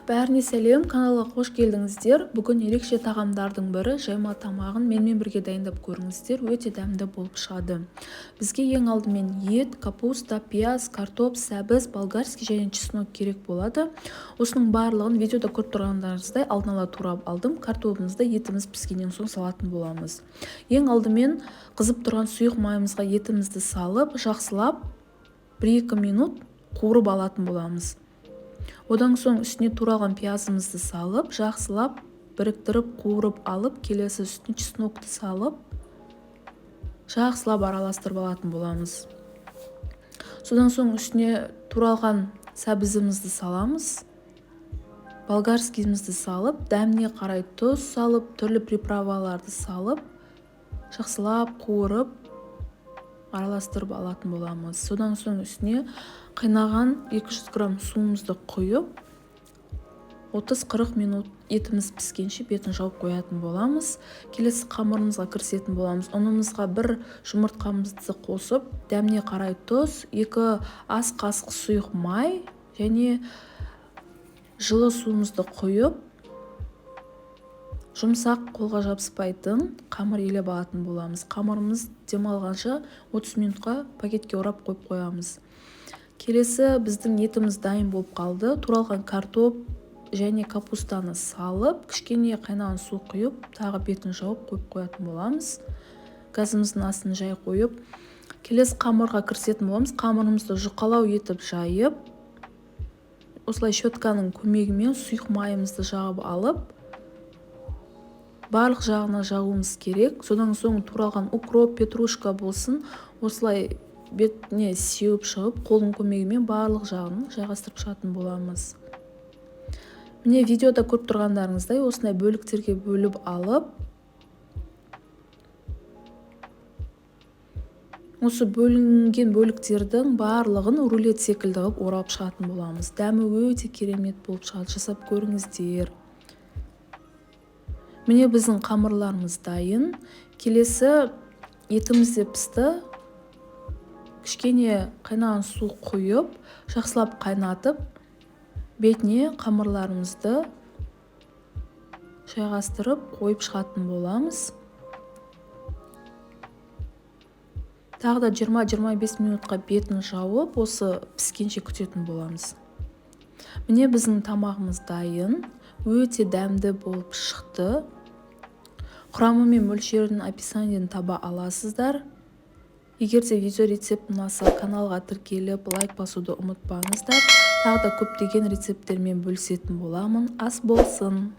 Бәріне сәлем, каналға қош келдіңіздер. Бүгін ерекше тағамдардың бірі жайма тамағын менімен бірге дайындап көріңіздер. Өте дәмді болып шығады. Бізге ең алдымен ет, капуста, пияз, картоп, сәбіз, болгарский және чеснок керек болады. Осының барлығын видеода көріп тұрғандарыңыздай алдын ала турап алдым. Картопымызды етіміз піскеннен соң салатын боламыз. Ең алдымен қызып тұрған сұйық майымызға етімізді салып, жақсылап 1-2 минут қуырып алатын боламыз. Одан соң үстіне туралған пиязымызды салып, жақсылап біріктіріп қуырып алып, келесі үстіне чеснокты салып, жақсылап араластырып алатын боламыз. Содан соң үстіне туралған сәбізімізді саламыз, болгарскийімізді салып, дәміне қарай тұз салып, түрлі приправаларды салып, жақсылап қуырып араластырып алатын боламыз. Содан соң үстіне қайнаған 200 грамм суымызды құйып, 30-40 минут етіміз піскенше бетін жауып қоятын боламыз. Келесі қамырымызға кірісетін боламыз. Ұнымызға 1 жұмыртқамызды қосып, дәміне қарай тұз, 2 ас қасық сұйық май және жылы суымызды құйып, жұмсақ қолға жабыспайтын қамыр елеп алатын боламыз. Қамырымыз демалғанша 30 минутқа пакетке орап қойып қоямыз. Келесі біздің етіміз дайын болып қалды. Туралған картоп және капустаны салып, кішкене қайнаған су құйып, тағы бетін жауып қойып қоятын боламыз. Газымыздың астын жай қойып, келесі қамырға кірісетін боламыз. Қамырымызды жұқалау етіп жайып, осылай щетканың көмегімен сұйық майымызды жағып алып, барлық жағына жағуымыз керек. Содан соң туралған укроп, петрушка болсын, осылай бетіне сеуіп шығып, қолдың көмегімен барлық жағын жайғастырып шығатын боламыз. Міне видеода көріп тұрғандарыңыздай осындай бөліктерге бөліп алып, осы бөлінген бөліктердің барлығын рулет секілді қылып орап шығатын боламыз. Дәмі өте керемет болып шығады. Жасап көріңіздер. Міне біздің қамырларымыз дайын. Келесі етіміз де пісті. Кішкене қайнаған су құйып, жақсылап қайнатып, бетіне қамырларымызды жайғастырып қойып шығатын боламыз. Тағы да 20-25 минутқа бетін жауып, осы піскенше күтетін боламыз. Міне біздің тамағымыз дайын. Өте дәмді болып шықты. Құрамы мен мөлшерін описаниеден таба аласыздар. Егер де видео рецепт ұнаса, каналға тіркеліп, лайк басуды ұмытпаңыздар. Тағы да көптеген рецепттермен бөлісетін боламын. Ас болсын!